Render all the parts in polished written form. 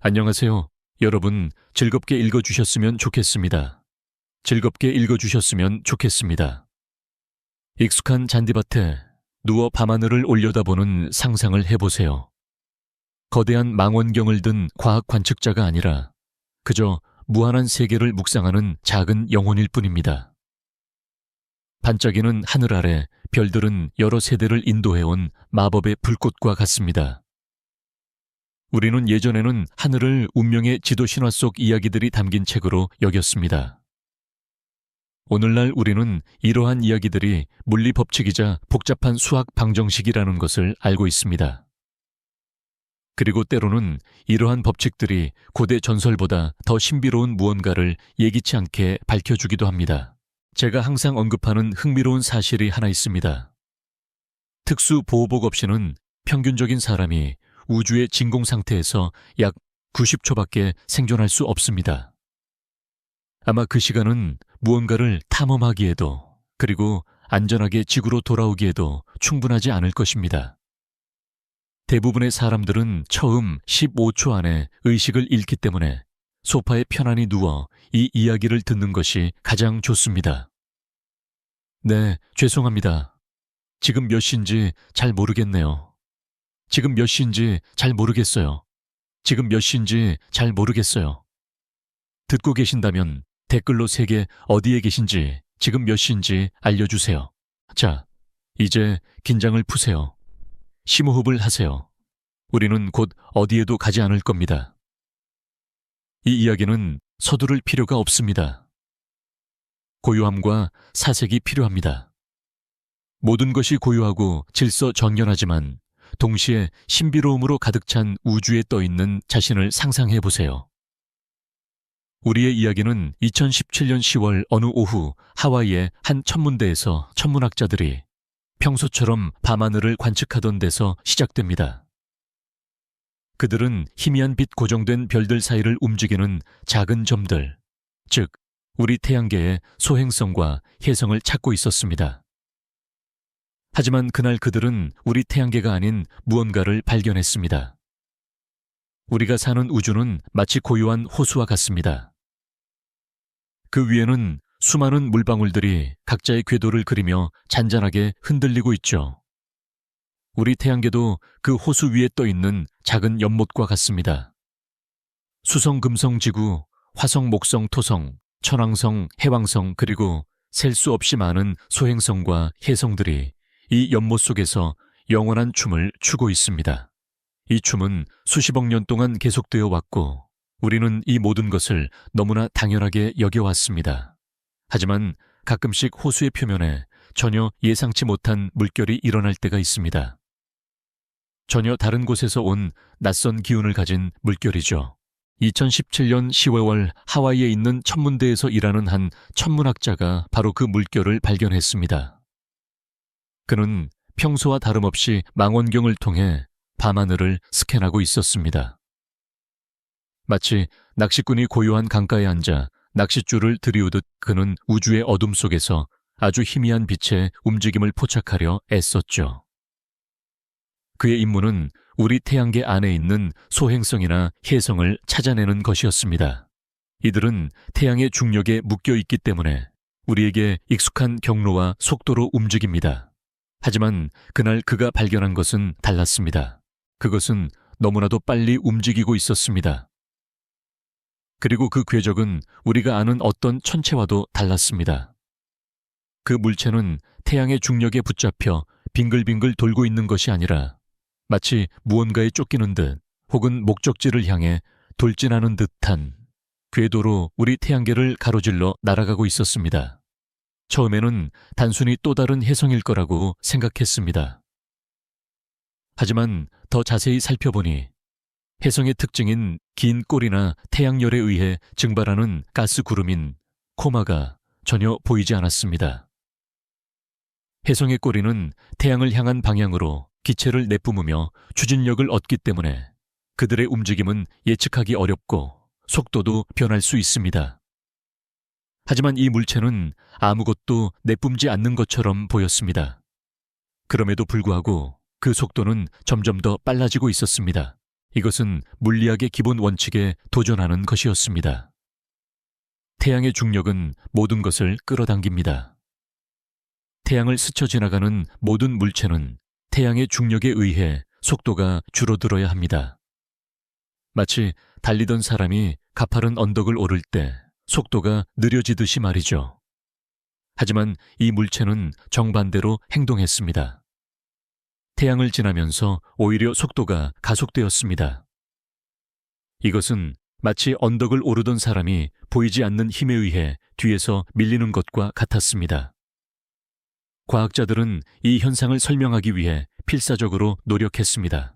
안녕하세요. 여러분, 즐겁게 읽어주셨으면 좋겠습니다. 즐겁게 읽어주셨으면 좋겠습니다. 익숙한 잔디밭에 누워 밤하늘을 올려다보는 상상을 해보세요. 거대한 망원경을 든 과학 관측자가 아니라 그저 무한한 세계를 묵상하는 작은 영혼일 뿐입니다. 반짝이는 하늘 아래 별들은 여러 세대를 인도해온 마법의 불꽃과 같습니다. 우리는 예전에는 하늘을 운명의 지도 신화 속 이야기들이 담긴 책으로 여겼습니다. 오늘날 우리는 이러한 이야기들이 물리 법칙이자 복잡한 수학 방정식이라는 것을 알고 있습니다. 그리고 때로는 이러한 법칙들이 고대 전설보다 더 신비로운 무언가를 예기치 않게 밝혀주기도 합니다. 제가 항상 언급하는 흥미로운 사실이 하나 있습니다. 특수 보호복 없이는 평균적인 사람이 우주의 진공 상태에서 약 90초밖에 생존할 수 없습니다. 아마 그 시간은 무언가를 탐험하기에도 그리고 안전하게 지구로 돌아오기에도 충분하지 않을 것입니다. 대부분의 사람들은 처음 15초 안에 의식을 잃기 때문에 소파에 편안히 누워 이 이야기를 듣는 것이 가장 좋습니다. 네, 죄송합니다. 지금 몇 시인지 잘 모르겠네요. 지금 몇 시인지 잘 모르겠어요. 지금 몇 시인지 잘 모르겠어요. 듣고 계신다면 댓글로 세계 어디에 계신지 지금 몇 시인지 알려주세요. 자, 이제 긴장을 푸세요. 심호흡을 하세요. 우리는 곧 어디에도 가지 않을 겁니다. 이 이야기는 서두를 필요가 없습니다. 고요함과 사색이 필요합니다. 모든 것이 고요하고 질서정연하지만 동시에 신비로움으로 가득 찬 우주에 떠있는 자신을 상상해 보세요. 우리의 이야기는 2017년 10월 어느 오후 하와이의 한 천문대에서 천문학자들이 평소처럼 밤하늘을 관측하던 데서 시작됩니다. 그들은 희미한 빛 고정된 별들 사이를 움직이는 작은 점들, 즉 우리 태양계의 소행성과 혜성을 찾고 있었습니다. 하지만 그날 그들은 우리 태양계가 아닌 무언가를 발견했습니다. 우리가 사는 우주는 마치 고요한 호수와 같습니다. 그 위에는 수많은 물방울들이 각자의 궤도를 그리며 잔잔하게 흔들리고 있죠. 우리 태양계도 그 호수 위에 떠 있는 작은 연못과 같습니다. 수성, 금성, 지구, 화성, 목성, 토성, 천왕성, 해왕성 그리고 셀 수 없이 많은 소행성과 혜성들이 이 연못 속에서 영원한 춤을 추고 있습니다. 이 춤은 수십억 년 동안 계속되어 왔고 우리는 이 모든 것을 너무나 당연하게 여겨왔습니다. 하지만 가끔씩 호수의 표면에 전혀 예상치 못한 물결이 일어날 때가 있습니다. 전혀 다른 곳에서 온 낯선 기운을 가진 물결이죠. 2017년 10월 하와이에 있는 천문대에서 일하는 한 천문학자가 바로 그 물결을 발견했습니다. 그는 평소와 다름없이 망원경을 통해 밤하늘을 스캔하고 있었습니다. 마치 낚시꾼이 고요한 강가에 앉아 낚싯줄을 들이우듯 그는 우주의 어둠 속에서 아주 희미한 빛의 움직임을 포착하려 애썼죠. 그의 임무는 우리 태양계 안에 있는 소행성이나 혜성을 찾아내는 것이었습니다. 이들은 태양의 중력에 묶여 있기 때문에 우리에게 익숙한 경로와 속도로 움직입니다. 하지만 그날 그가 발견한 것은 달랐습니다. 그것은 너무나도 빨리 움직이고 있었습니다. 그리고 그 궤적은 우리가 아는 어떤 천체와도 달랐습니다. 그 물체는 태양의 중력에 붙잡혀 빙글빙글 돌고 있는 것이 아니라 마치 무언가에 쫓기는 듯 혹은 목적지를 향해 돌진하는 듯한 궤도로 우리 태양계를 가로질러 날아가고 있었습니다. 처음에는 단순히 또 다른 혜성일 거라고 생각했습니다. 하지만 더 자세히 살펴보니 혜성의 특징인 긴 꼬리나 태양열에 의해 증발하는 가스 구름인 코마가 전혀 보이지 않았습니다. 혜성의 꼬리는 태양을 향한 방향으로 기체를 내뿜으며 추진력을 얻기 때문에 그들의 움직임은 예측하기 어렵고 속도도 변할 수 있습니다. 하지만 이 물체는 아무것도 내뿜지 않는 것처럼 보였습니다. 그럼에도 불구하고 그 속도는 점점 더 빨라지고 있었습니다. 이것은 물리학의 기본 원칙에 도전하는 것이었습니다. 태양의 중력은 모든 것을 끌어당깁니다. 태양을 스쳐 지나가는 모든 물체는 태양의 중력에 의해 속도가 줄어들어야 합니다. 마치 달리던 사람이 가파른 언덕을 오를 때 속도가 느려지듯이 말이죠. 하지만 이 물체는 정반대로 행동했습니다. 태양을 지나면서 오히려 속도가 가속되었습니다. 이것은 마치 언덕을 오르던 사람이 보이지 않는 힘에 의해 뒤에서 밀리는 것과 같았습니다. 과학자들은 이 현상을 설명하기 위해 필사적으로 노력했습니다.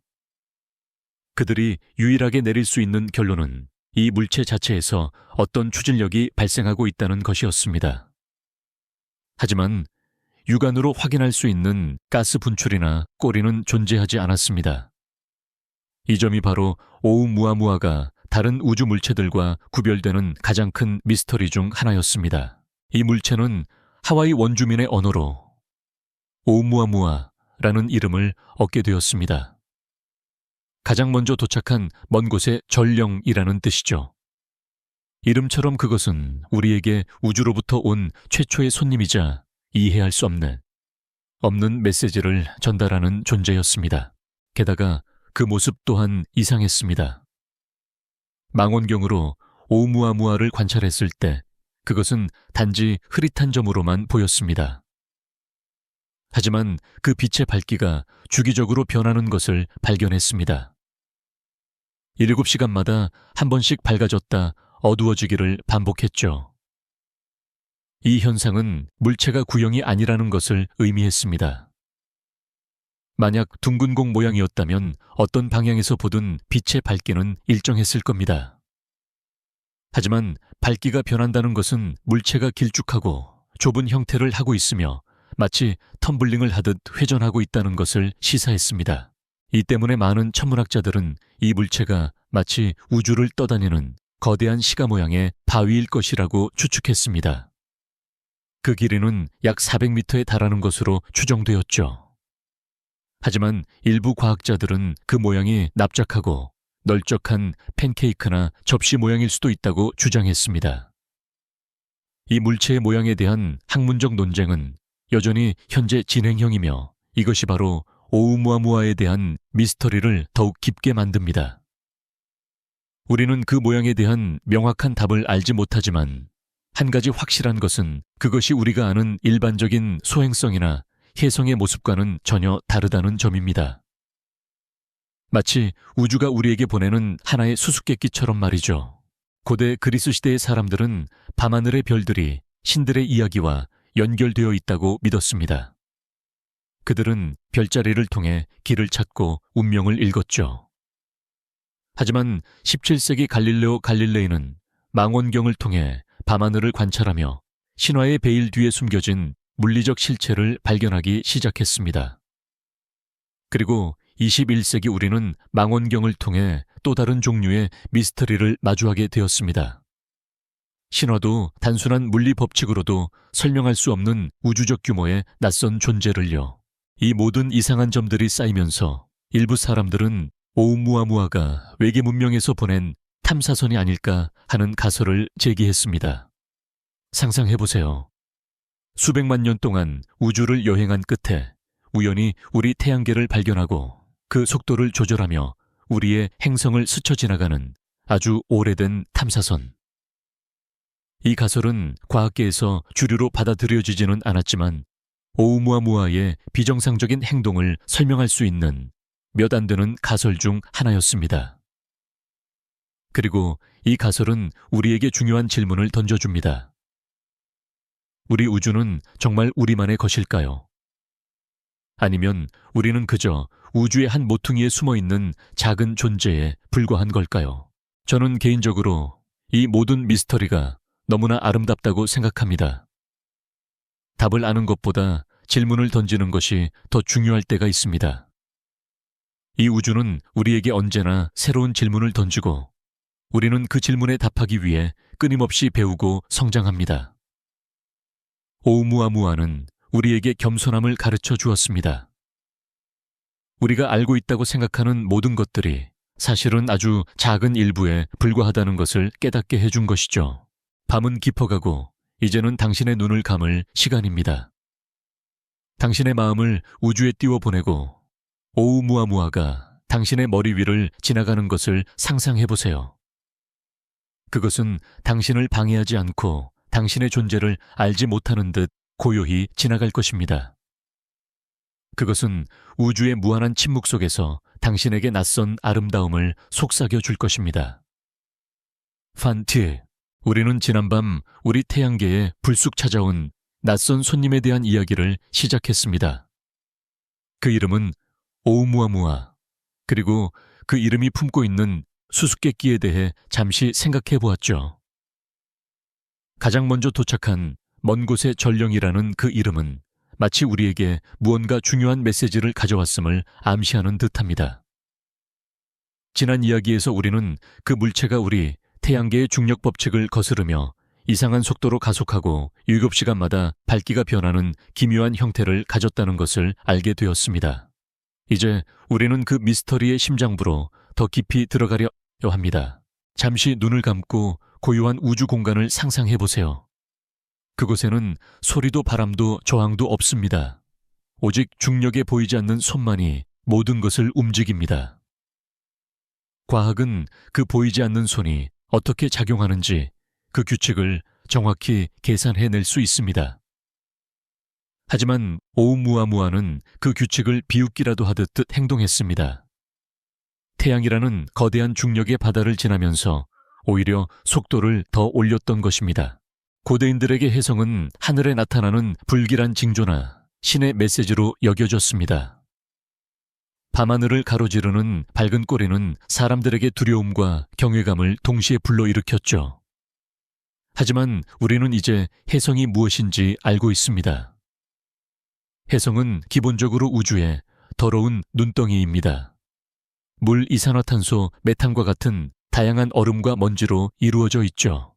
그들이 유일하게 내릴 수 있는 결론은 이 물체 자체에서 어떤 추진력이 발생하고 있다는 것이었습니다. 하지만 육안으로 확인할 수 있는 가스 분출이나 꼬리는 존재하지 않았습니다. 이 점이 바로 오umuamua 다른 우주 물체들과 구별되는 가장 큰 미스터리 중 하나였습니다. 이 물체는 하와이 원주민의 언어로 오umuamua라는 이름을 얻게 되었습니다. 가장 먼저 도착한 먼 곳의 전령이라는 뜻이죠. 이름처럼 그것은 우리에게 우주로부터 온 최초의 손님이자 이해할 수 없는 메시지를 전달하는 존재였습니다. 게다가 그 모습 또한 이상했습니다. 망원경으로 오umuamua를 관찰했을 때 그것은 단지 흐릿한 점으로만 보였습니다. 하지만 그 빛의 밝기가 주기적으로 변하는 것을 발견했습니다. 7시간마다 한 번씩 밝아졌다 어두워지기를 반복했죠. 이 현상은 물체가 구형이 아니라는 것을 의미했습니다. 만약 둥근 공 모양이었다면 어떤 방향에서 보든 빛의 밝기는 일정했을 겁니다. 하지만 밝기가 변한다는 것은 물체가 길쭉하고 좁은 형태를 하고 있으며 마치 텀블링을 하듯 회전하고 있다는 것을 시사했습니다. 이 때문에 많은 천문학자들은 이 물체가 마치 우주를 떠다니는 거대한 시가 모양의 바위일 것이라고 추측했습니다. 그 길이는 약 400m에 달하는 것으로 추정되었죠. 하지만 일부 과학자들은 그 모양이 납작하고 널쩍한 팬케이크나 접시 모양일 수도 있다고 주장했습니다. 이 물체의 모양에 대한 학문적 논쟁은 여전히 현재 진행형이며 이것이 바로 오umuamua에 대한 미스터리를 더욱 깊게 만듭니다. 우리는 그 모양에 대한 명확한 답을 알지 못하지만 한 가지 확실한 것은 그것이 우리가 아는 일반적인 소행성이나 혜성의 모습과는 전혀 다르다는 점입니다. 마치 우주가 우리에게 보내는 하나의 수수께끼처럼 말이죠. 고대 그리스 시대의 사람들은 밤하늘의 별들이 신들의 이야기와 연결되어 있다고 믿었습니다. 그들은 별자리를 통해 길을 찾고 운명을 읽었죠. 하지만 17세기 갈릴레오 갈릴레이는 망원경을 통해 밤하늘을 관찰하며 신화의 베일 뒤에 숨겨진 물리적 실체를 발견하기 시작했습니다. 그리고 21세기 우리는 망원경을 통해 또 다른 종류의 미스터리를 마주하게 되었습니다. 신화도 단순한 물리 법칙으로도 설명할 수 없는 우주적 규모의 낯선 존재를요. 이 모든 이상한 점들이 쌓이면서 일부 사람들은 오umuamua가 외계 문명에서 보낸 탐사선이 아닐까 하는 가설을 제기했습니다. 상상해보세요. 수백만 년 동안 우주를 여행한 끝에 우연히 우리 태양계를 발견하고 그 속도를 조절하며 우리의 행성을 스쳐 지나가는 아주 오래된 탐사선. 이 가설은 과학계에서 주류로 받아들여지지는 않았지만 오umuamua의 비정상적인 행동을 설명할 수 있는 몇 안 되는 가설 중 하나였습니다. 그리고 이 가설은 우리에게 중요한 질문을 던져줍니다. 우리 우주는 정말 우리만의 것일까요? 아니면 우리는 그저 우주의 한 모퉁이에 숨어있는 작은 존재에 불과한 걸까요? 저는 개인적으로 이 모든 미스터리가 너무나 아름답다고 생각합니다. 답을 아는 것보다 질문을 던지는 것이 더 중요할 때가 있습니다. 이 우주는 우리에게 언제나 새로운 질문을 던지고 우리는 그 질문에 답하기 위해 끊임없이 배우고 성장합니다. 오umuamua는 우리에게 겸손함을 가르쳐 주었습니다. 우리가 알고 있다고 생각하는 모든 것들이 사실은 아주 작은 일부에 불과하다는 것을 깨닫게 해준 것이죠. 밤은 깊어가고 이제는 당신의 눈을 감을 시간입니다. 당신의 마음을 우주에 띄워보내고 오우무아무아가 당신의 머리 위를 지나가는 것을 상상해보세요. 그것은 당신을 방해하지 않고 당신의 존재를 알지 못하는 듯 고요히 지나갈 것입니다. 그것은 우주의 무한한 침묵 속에서 당신에게 낯선 아름다움을 속삭여 줄 것입니다. 판티에, 우리는 지난밤 우리 태양계에 불쑥 찾아온 낯선 손님에 대한 이야기를 시작했습니다. 그 이름은 오우무아무아, 그리고 그 이름이 품고 있는 수수께끼에 대해 잠시 생각해 보았죠. 가장 먼저 도착한 먼 곳의 전령이라는 그 이름은 마치 우리에게 무언가 중요한 메시지를 가져왔음을 암시하는 듯합니다. 지난 이야기에서 우리는 그 물체가 우리 태양계의 중력 법칙을 거스르며 이상한 속도로 가속하고 7시간마다 밝기가 변하는 기묘한 형태를 가졌다는 것을 알게 되었습니다. 이제 우리는 그 미스터리의 심장부로 더 깊이 들어가려 합니다. 잠시 눈을 감고 고요한 우주 공간을 상상해 보세요. 그곳에는 소리도 바람도 저항도 없습니다. 오직 중력에 보이지 않는 손만이 모든 것을 움직입니다. 과학은 그 보이지 않는 손이 어떻게 작용하는지 그 규칙을 정확히 계산해낼 수 있습니다. 하지만 오우무아무아는 그 규칙을 비웃기라도 하듯 행동했습니다. 태양이라는 거대한 중력의 바다를 지나면서 오히려 속도를 더 올렸던 것입니다. 고대인들에게 혜성은 하늘에 나타나는 불길한 징조나 신의 메시지로 여겨졌습니다. 밤하늘을 가로지르는 밝은 꼬리는 사람들에게 두려움과 경외감을 동시에 불러일으켰죠. 하지만 우리는 이제 혜성이 무엇인지 알고 있습니다. 혜성은 기본적으로 우주의 더러운 눈덩이입니다. 물 이산화탄소, 메탄과 같은 다양한 얼음과 먼지로 이루어져 있죠.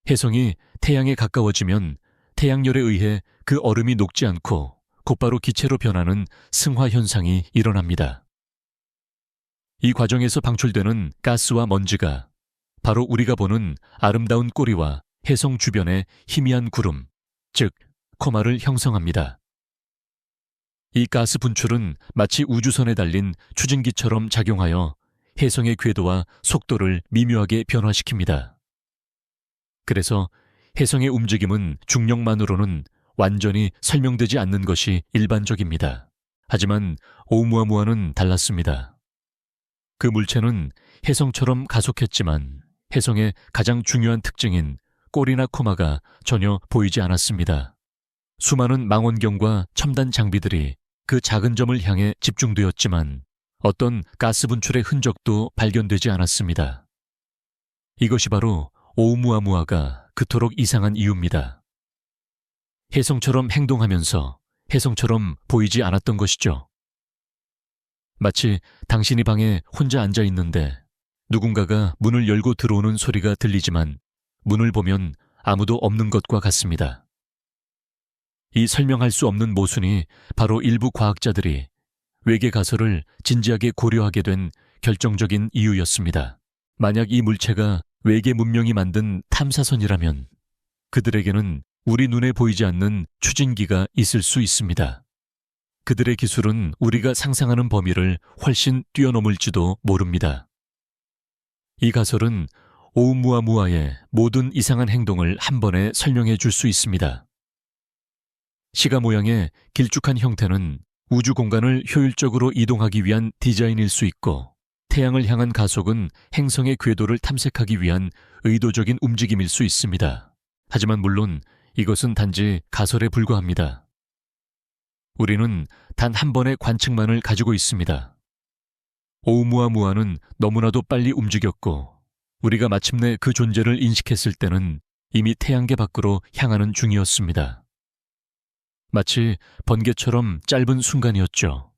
혜성이 태양에 가까워지면 태양열에 의해 그 얼음이 녹지 않고 곧바로 기체로 변하는 승화 현상이 일어납니다. 이 과정에서 방출되는 가스와 먼지가 바로 우리가 보는 아름다운 꼬리와 혜성 주변의 희미한 구름, 즉 코마를 형성합니다. 이 가스 분출은 마치 우주선에 달린 추진기처럼 작용하여 혜성의 궤도와 속도를 미묘하게 변화시킵니다. 그래서 혜성의 움직임은 중력만으로는 완전히 설명되지 않는 것이 일반적입니다. 하지만 오umuamua는 달랐습니다. 그 물체는 혜성처럼 가속했지만 혜성의 가장 중요한 특징인 꼬리나 코마가 전혀 보이지 않았습니다. 수많은 망원경과 첨단 장비들이 그 작은 점을 향해 집중되었지만 어떤 가스 분출의 흔적도 발견되지 않았습니다. 이것이 바로 오umuamua가 그토록 이상한 이유입니다. 혜성처럼 행동하면서 혜성처럼 보이지 않았던 것이죠. 마치 당신이 방에 혼자 앉아 있는데 누군가가 문을 열고 들어오는 소리가 들리지만 문을 보면 아무도 없는 것과 같습니다. 이 설명할 수 없는 모순이 바로 일부 과학자들이 외계 가설을 진지하게 고려하게 된 결정적인 이유였습니다. 만약 이 물체가 외계 문명이 만든 탐사선이라면 그들에게는 우리 눈에 보이지 않는 추진기가 있을 수 있습니다. 그들의 기술은 우리가 상상하는 범위를 훨씬 뛰어넘을지도 모릅니다. 이 가설은 오umuamua의 모든 이상한 행동을 한 번에 설명해 줄 수 있습니다. 시가 모양의 길쭉한 형태는 우주 공간을 효율적으로 이동하기 위한 디자인일 수 있고, 태양을 향한 가속은 행성의 궤도를 탐색하기 위한 의도적인 움직임일 수 있습니다. 하지만 물론 이것은 단지 가설에 불과합니다. 우리는 단 한 번의 관측만을 가지고 있습니다. 오umuamua는 너무나도 빨리 움직였고 우리가 마침내 그 존재를 인식했을 때는 이미 태양계 밖으로 향하는 중이었습니다. 마치 번개처럼 짧은 순간이었죠.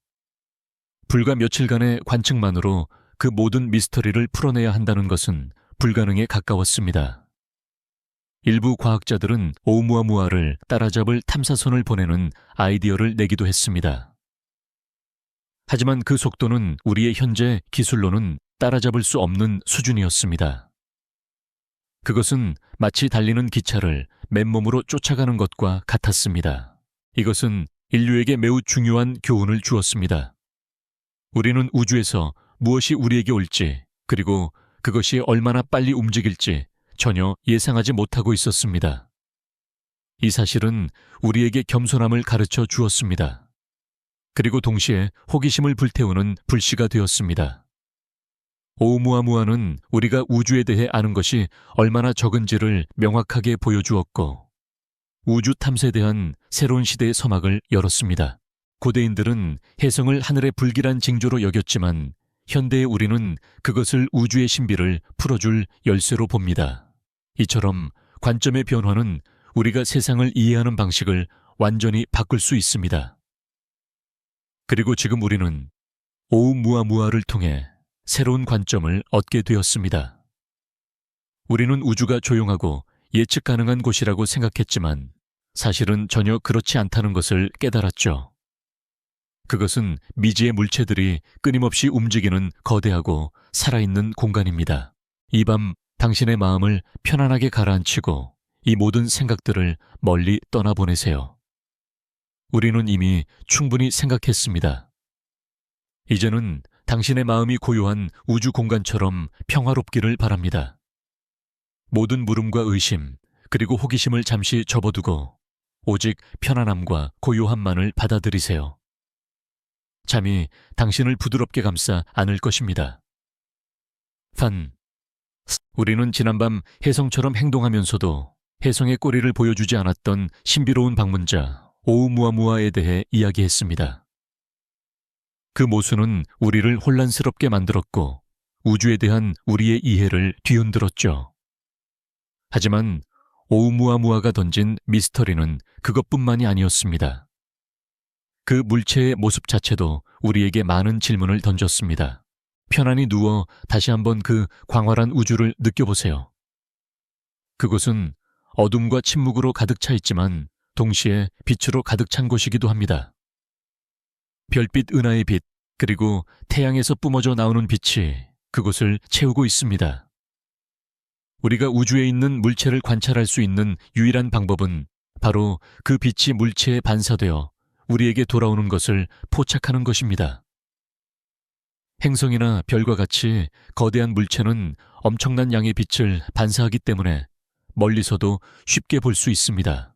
불과 며칠간의 관측만으로 그 모든 미스터리를 풀어내야 한다는 것은 불가능에 가까웠습니다. 일부 과학자들은 오umuamua를 따라잡을 탐사선을 보내는 아이디어를 내기도 했습니다. 하지만 그 속도는 우리의 현재 기술로는 따라잡을 수 없는 수준이었습니다. 그것은 마치 달리는 기차를 맨몸으로 쫓아가는 것과 같았습니다. 이것은 인류에게 매우 중요한 교훈을 주었습니다. 우리는 우주에서 무엇이 우리에게 올지, 그리고 그것이 얼마나 빨리 움직일지 전혀 예상하지 못하고 있었습니다. 이 사실은 우리에게 겸손함을 가르쳐 주었습니다. 그리고 동시에 호기심을 불태우는 불씨가 되었습니다. 오umuam우아는 우리가 우주에 대해 아는 것이 얼마나 적은지를 명확하게 보여주었고, 우주 탐사에 대한 새로운 시대의 서막을 열었습니다. 고대인들은 혜성을 하늘의 불길한 징조로 여겼지만 현대의 우리는 그것을 우주의 신비를 풀어줄 열쇠로 봅니다. 이처럼 관점의 변화는 우리가 세상을 이해하는 방식을 완전히 바꿀 수 있습니다. 그리고 지금 우리는 오umuam우아를 통해 새로운 관점을 얻게 되었습니다. 우리는 우주가 조용하고 예측 가능한 곳이라고 생각했지만 사실은 전혀 그렇지 않다는 것을 깨달았죠. 그것은 미지의 물체들이 끊임없이 움직이는 거대하고 살아있는 공간입니다. 이 밤 당신의 마음을 편안하게 가라앉히고 이 모든 생각들을 멀리 떠나보내세요. 우리는 이미 충분히 생각했습니다. 이제는 당신의 마음이 고요한 우주 공간처럼 평화롭기를 바랍니다. 모든 물음과 의심, 그리고 호기심을 잠시 접어두고 오직 편안함과 고요함만을 받아들이세요. 잠이 당신을 부드럽게 감싸 안을 것입니다. 우리는 지난밤 혜성처럼 행동하면서도 혜성의 꼬리를 보여주지 않았던 신비로운 방문자 오umuam우아에 대해 이야기했습니다. 그 모순은 우리를 혼란스럽게 만들었고 우주에 대한 우리의 이해를 뒤흔들었죠. 하지만 오umuam우아가 던진 미스터리는 그것뿐만이 아니었습니다. 그 물체의 모습 자체도 우리에게 많은 질문을 던졌습니다. 편안히 누워 다시 한번 그 광활한 우주를 느껴보세요. 그곳은 어둠과 침묵으로 가득 차 있지만 동시에 빛으로 가득 찬 곳이기도 합니다. 별빛 은하의 빛, 그리고 태양에서 뿜어져 나오는 빛이 그곳을 채우고 있습니다. 우리가 우주에 있는 물체를 관찰할 수 있는 유일한 방법은 바로 그 빛이 물체에 반사되어 우리에게 돌아오는 것을 포착하는 것입니다. 행성이나 별과 같이 거대한 물체는 엄청난 양의 빛을 반사하기 때문에 멀리서도 쉽게 볼 수 있습니다.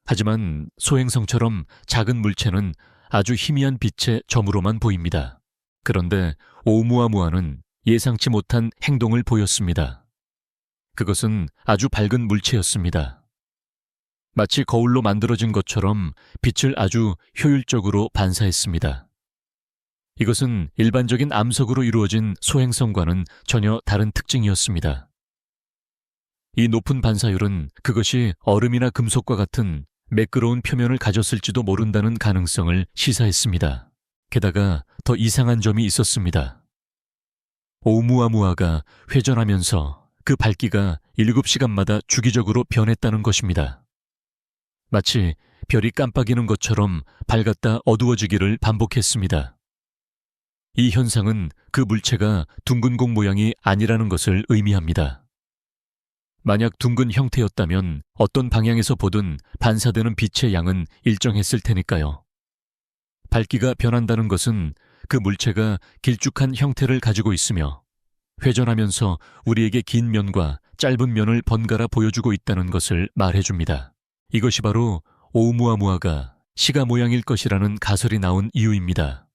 하지만 소행성처럼 작은 물체는 아주 희미한 빛의 점으로만 보입니다. 그런데 오umuam우아는 예상치 못한 행동을 보였습니다. 그것은 아주 밝은 물체였습니다. 마치 거울로 만들어진 것처럼 빛을 아주 효율적으로 반사했습니다. 이것은 일반적인 암석으로 이루어진 소행성과는 전혀 다른 특징이었습니다. 이 높은 반사율은 그것이 얼음이나 금속과 같은 매끄러운 표면을 가졌을지도 모른다는 가능성을 시사했습니다. 게다가 더 이상한 점이 있었습니다. 오umuam우아가 회전하면서 그 밝기가 7시간마다 주기적으로 변했다는 것입니다. 마치 별이 깜빡이는 것처럼 밝았다 어두워지기를 반복했습니다. 이 현상은 그 물체가 둥근 공 모양이 아니라는 것을 의미합니다. 만약 둥근 형태였다면 어떤 방향에서 보든 반사되는 빛의 양은 일정했을 테니까요. 밝기가 변한다는 것은 그 물체가 길쭉한 형태를 가지고 있으며 회전하면서 우리에게 긴 면과 짧은 면을 번갈아 보여주고 있다는 것을 말해줍니다. 이것이 바로 오umuam우아가 시가 모양일 것이라는 가설이 나온 이유입니다.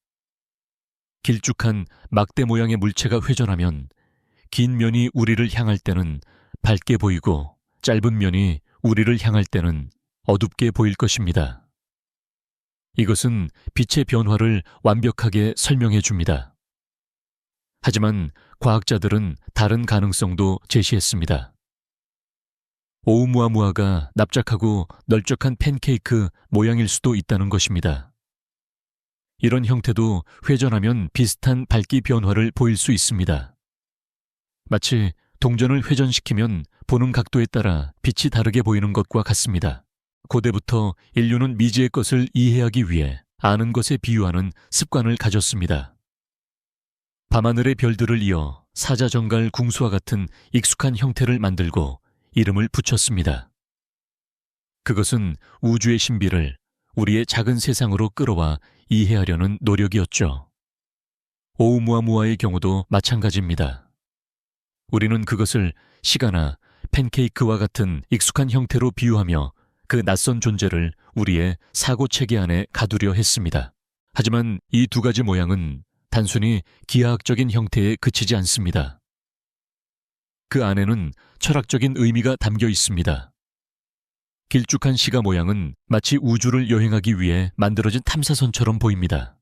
길쭉한 막대 모양의 물체가 회전하면 긴 면이 우리를 향할 때는 밝게 보이고 짧은 면이 우리를 향할 때는 어둡게 보일 것입니다. 이것은 빛의 변화를 완벽하게 설명해 줍니다. 하지만 과학자들은 다른 가능성도 제시했습니다. 오umuam우아가 납작하고 널쩍한 팬케이크 모양일 수도 있다는 것입니다. 이런 형태도 회전하면 비슷한 밝기 변화를 보일 수 있습니다. 마치 동전을 회전시키면 보는 각도에 따라 빛이 다르게 보이는 것과 같습니다. 고대부터 인류는 미지의 것을 이해하기 위해 아는 것에 비유하는 습관을 가졌습니다. 밤하늘의 별들을 이어 사자정갈 궁수와 같은 익숙한 형태를 만들고 이름을 붙였습니다. 그것은 우주의 신비를 우리의 작은 세상으로 끌어와 이해하려는 노력이었죠. 오umuamua 경우도 마찬가지입니다. 우리는 그것을 시가나 팬케이크와 같은 익숙한 형태로 비유하며 그 낯선 존재를 우리의 사고체계 안에 가두려 했습니다. 하지만 이 두 가지 모양은 단순히 기하학적인 형태에 그치지 않습니다. 그 안에는 철학적인 의미가 담겨 있습니다. 길쭉한 시가 모양은 마치 우주를 여행하기 위해 만들어진 탐사선처럼 보입니다.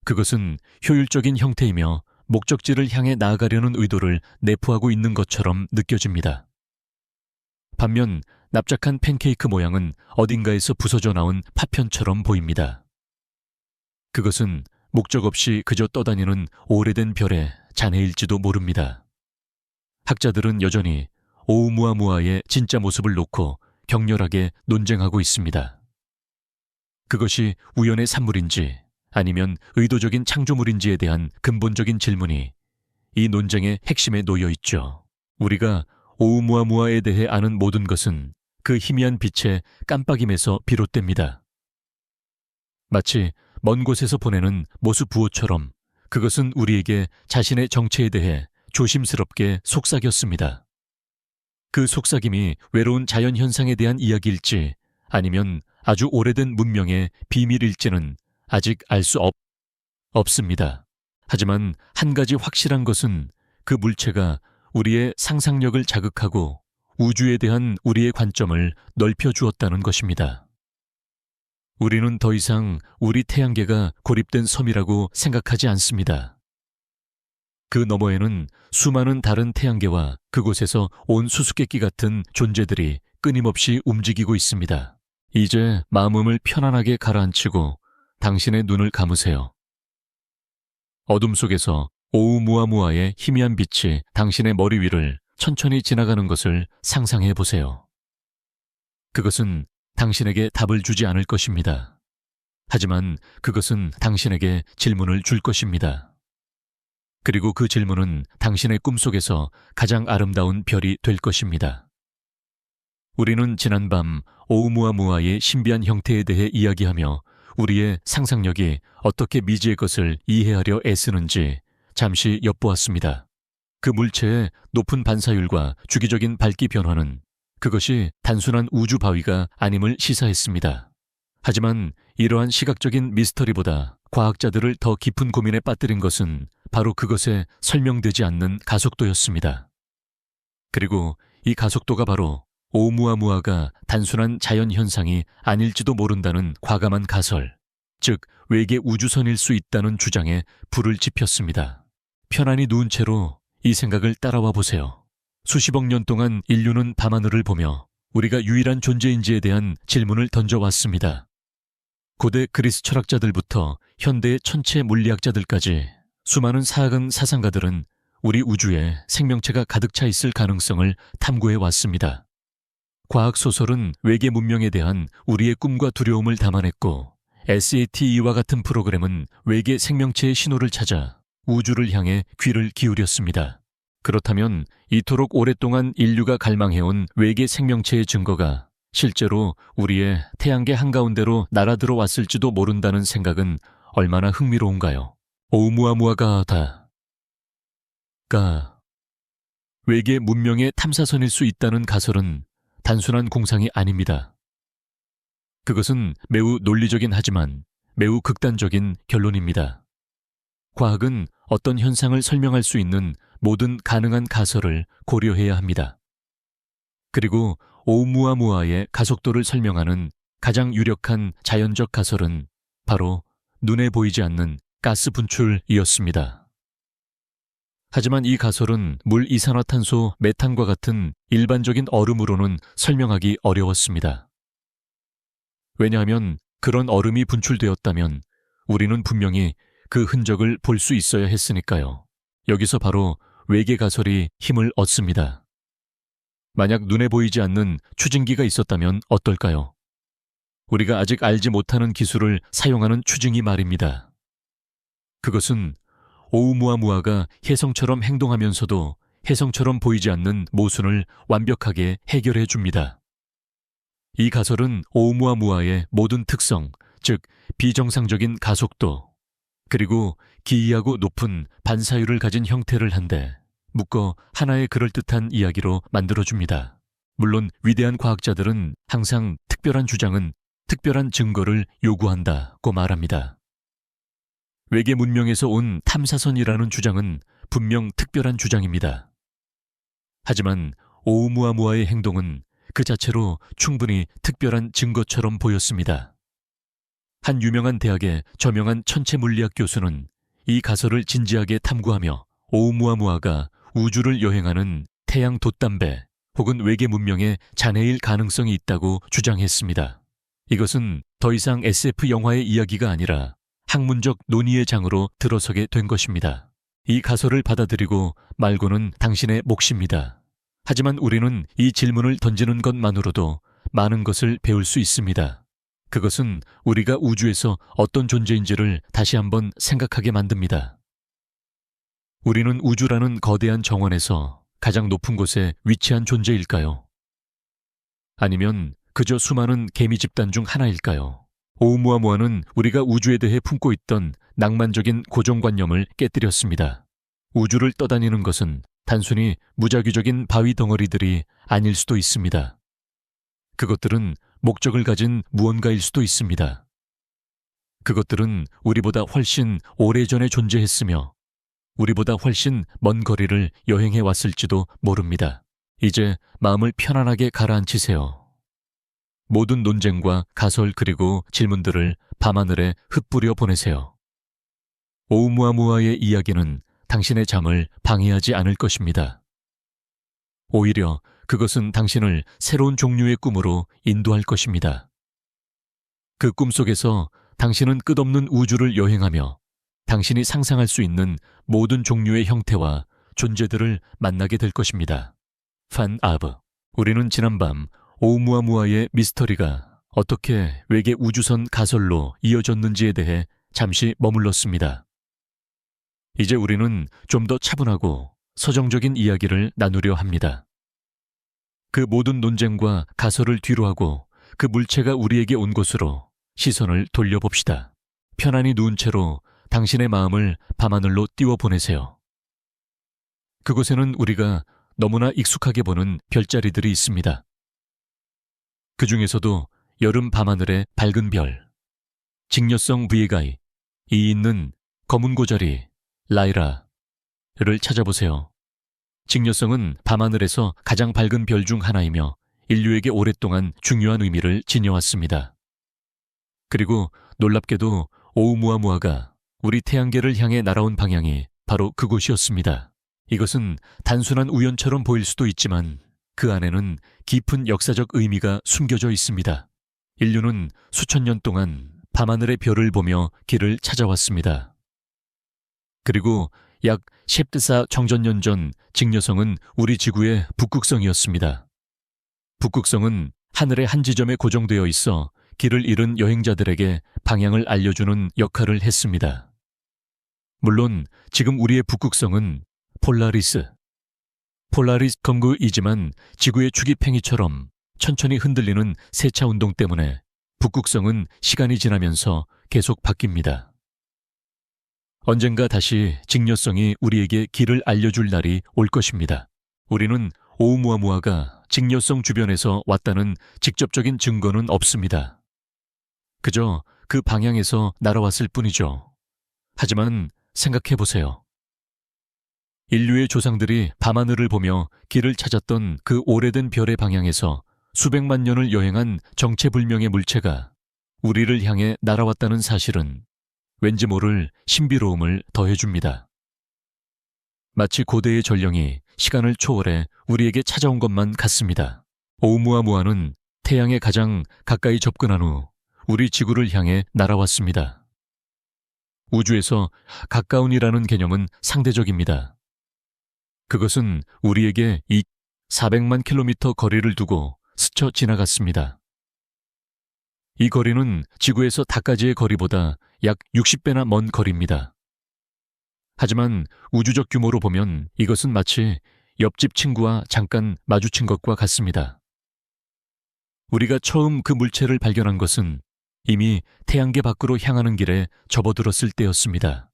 그것은 효율적인 형태이며 목적지를 향해 나아가려는 의도를 내포하고 있는 것처럼 느껴집니다. 반면 납작한 팬케이크 모양은 어딘가에서 부서져 나온 파편처럼 보입니다. 그것은 목적 없이 그저 떠다니는 오래된 별의 잔해일지도 모릅니다. 학자들은 여전히 오umuamua의 진짜 모습을 놓고 격렬하게 논쟁하고 있습니다. 그것이 우연의 산물인지 아니면 의도적인 창조물인지에 대한 근본적인 질문이 이 논쟁의 핵심에 놓여 있죠. 우리가 오umuamua에 대해 아는 모든 것은 그 희미한 빛의 깜빡임에서 비롯됩니다. 마치 먼 곳에서 보내는 모수 부호처럼 그것은 우리에게 자신의 정체에 대해 조심스럽게 속삭였습니다. 그 속삭임이 외로운 자연현상에 대한 이야기일지 아니면 아주 오래된 문명의 비밀일지는 아직 알 수 없습니다. 하지만 한 가지 확실한 것은 그 물체가 우리의 상상력을 자극하고 우주에 대한 우리의 관점을 넓혀주었다는 것입니다. 우리는 더 이상 우리 태양계가 고립된 섬이라고 생각하지 않습니다. 그 너머에는 수많은 다른 태양계와 그곳에서 온 수수께끼 같은 존재들이 끊임없이 움직이고 있습니다. 이제 마음을 편안하게 가라앉히고 당신의 눈을 감으세요. 어둠 속에서 오umuamua의 희미한 빛이 당신의 머리 위를 천천히 지나가는 것을 상상해 보세요. 그것은 당신에게 답을 주지 않을 것입니다. 하지만 그것은 당신에게 질문을 줄 것입니다. 그리고 그 질문은 당신의 꿈속에서 가장 아름다운 별이 될 것입니다. 우리는 지난밤 오umuamua의 신비한 형태에 대해 이야기하며 우리의 상상력이 어떻게 미지의 것을 이해하려 애쓰는지 잠시 엿보았습니다. 그 물체의 높은 반사율과 주기적인 밝기 변화는 그것이 단순한 우주 바위가 아님을 시사했습니다. 하지만 이러한 시각적인 미스터리보다 과학자들을 더 깊은 고민에 빠뜨린 것은 바로 그것에 설명되지 않는 가속도였습니다. 그리고 이 가속도가 바로 오umuamua가 단순한 자연현상이 아닐지도 모른다는 과감한 가설, 즉 외계 우주선일 수 있다는 주장에 불을 지폈습니다. 편안히 누운 채로 이 생각을 따라와 보세요. 수십억 년 동안 인류는 밤하늘을 보며 우리가 유일한 존재인지에 대한 질문을 던져왔습니다. 고대 그리스 철학자들부터 현대의 천체 물리학자들까지 수많은 사학은 사상가들은 우리 우주에 생명체가 가득 차 있을 가능성을 탐구해 왔습니다. 과학소설은 외계 문명에 대한 우리의 꿈과 두려움을 담아냈고 SATE와 같은 프로그램은 외계 생명체의 신호를 찾아 우주를 향해 귀를 기울였습니다. 그렇다면 이토록 오랫동안 인류가 갈망해온 외계 생명체의 증거가 실제로 우리의 태양계 한가운데로 날아들어 왔을지도 모른다는 생각은 얼마나 흥미로운가요? 오umuamua가 외계 문명의 탐사선일 수 있다는 가설은 단순한 공상이 아닙니다. 그것은 매우 논리적인 하지만 매우 극단적인 결론입니다. 과학은 어떤 현상을 설명할 수 있는 모든 가능한 가설을 고려해야 합니다. 그리고 오umuamua의 가속도를 설명하는 가장 유력한 자연적 가설은 바로 눈에 보이지 않는 가스 분출이었습니다. 하지만 이 가설은 물 이산화탄소 메탄과 같은 일반적인 얼음으로는 설명하기 어려웠습니다. 왜냐하면 그런 얼음이 분출되었다면 우리는 분명히 그 흔적을 볼 수 있어야 했으니까요. 여기서 바로 외계 가설이 힘을 얻습니다. 만약 눈에 보이지 않는 추진기가 있었다면 어떨까요? 우리가 아직 알지 못하는 기술을 사용하는 추징이 말입니다. 그것은 오우무아무아가 혜성처럼 행동하면서도 혜성처럼 보이지 않는 모순을 완벽하게 해결해 줍니다. 이 가설은 오우무아무아의 모든 특성, 즉 비정상적인 가속도, 그리고 기이하고 높은 반사율을 가진 형태를 한데 묶어 하나의 그럴듯한 이야기로 만들어줍니다. 물론 위대한 과학자들은 항상 특별한 주장은 특별한 증거를 요구한다고 말합니다. 외계 문명에서 온 탐사선이라는 주장은 분명 특별한 주장입니다. 하지만 오우무아무아의 행동은 그 자체로 충분히 특별한 증거처럼 보였습니다. 한 유명한 대학의 저명한 천체물리학 교수는 이 가설을 진지하게 탐구하며 오우무아무아가 우주를 여행하는 태양 돛담배 혹은 외계 문명의 잔해일 가능성이 있다고 주장했습니다. 이것은 더 이상 SF 영화의 이야기가 아니라 학문적 논의의 장으로 들어서게 된 것입니다. 이 가설을 받아들이고 말고는 당신의 몫입니다. 하지만 우리는 이 질문을 던지는 것만으로도 많은 것을 배울 수 있습니다. 그것은 우리가 우주에서 어떤 존재인지를 다시 한번 생각하게 만듭니다. 우리는 우주라는 거대한 정원에서 가장 높은 곳에 위치한 존재일까요? 아니면 그저 수많은 개미 집단 중 하나일까요? 오우무아무아는 우리가 우주에 대해 품고 있던 낭만적인 고정관념을 깨뜨렸습니다. 우주를 떠다니는 것은 단순히 무작위적인 바위 덩어리들이 아닐 수도 있습니다. 그것들은 목적을 가진 무언가일 수도 있습니다. 그것들은 우리보다 훨씬 오래전에 존재했으며 우리보다 훨씬 먼 거리를 여행해 왔을지도 모릅니다. 이제 마음을 편안하게 가라앉히세요. 모든 논쟁과 가설 그리고 질문들을 밤하늘에 흩뿌려 보내세요. 오우무아무아의 이야기는 당신의 잠을 방해하지 않을 것입니다. 오히려 그것은 당신을 새로운 종류의 꿈으로 인도할 것입니다. 그 꿈속에서 당신은 끝없는 우주를 여행하며 당신이 상상할 수 있는 모든 종류의 형태와 존재들을 만나게 될 것입니다. 판 아브, 우리는 지난밤 오우무아무아의 미스터리가 어떻게 외계 우주선 가설로 이어졌는지에 대해 잠시 머물렀습니다. 이제 우리는 좀 더 차분하고 서정적인 이야기를 나누려 합니다. 그 모든 논쟁과 가설을 뒤로하고 그 물체가 우리에게 온 곳으로 시선을 돌려봅시다. 편안히 누운 채로 당신의 마음을 밤하늘로 띄워보내세요. 그곳에는 우리가 너무나 익숙하게 보는 별자리들이 있습니다. 그 중에서도 여름 밤하늘의 밝은 별, 직녀성 V가이, 이 있는 검은 고자리, 라이라를 찾아보세요. 직녀성은 밤하늘에서 가장 밝은 별 중 하나이며 인류에게 오랫동안 중요한 의미를 지녀왔습니다. 그리고 놀랍게도 오우무아무아가 우리 태양계를 향해 날아온 방향이 바로 그곳이었습니다. 이것은 단순한 우연처럼 보일 수도 있지만 그 안에는 깊은 역사적 의미가 숨겨져 있습니다. 인류는 수천 년 동안 밤하늘의 별을 보며 길을 찾아왔습니다. 그리고 약 14 정전년 전 직녀성은 우리 지구의 북극성이었습니다. 북극성은 하늘의 한 지점에 고정되어 있어 길을 잃은 여행자들에게 방향을 알려주는 역할을 했습니다. 물론 지금 우리의 북극성은 폴라리스 검구이지만 지구의 추기팽이처럼 천천히 흔들리는 세차 운동 때문에 북극성은 시간이 지나면서 계속 바뀝니다. 언젠가 다시 직녀성이 우리에게 길을 알려줄 날이 올 것입니다. 우리는 오우무아무아가 직녀성 주변에서 왔다는 직접적인 증거는 없습니다. 그저 그 방향에서 날아왔을 뿐이죠. 하지만 생각해보세요. 인류의 조상들이 밤하늘을 보며 길을 찾았던 그 오래된 별의 방향에서 수백만 년을 여행한 정체불명의 물체가 우리를 향해 날아왔다는 사실은 왠지 모를 신비로움을 더해줍니다. 마치 고대의 전령이 시간을 초월해 우리에게 찾아온 것만 같습니다. 오우무아무아는 태양에 가장 가까이 접근한 후 우리 지구를 향해 날아왔습니다. 우주에서 가까운이라는 개념은 상대적입니다. 그것은 우리에게 400만 킬로미터 거리를 두고 스쳐 지나갔습니다. 이 거리는 지구에서 닭까지의 거리보다 약 60배나 먼 거리입니다. 하지만 우주적 규모로 보면 이것은 마치 옆집 친구와 잠깐 마주친 것과 같습니다. 우리가 처음 그 물체를 발견한 것은 이미 태양계 밖으로 향하는 길에 접어들었을 때였습니다.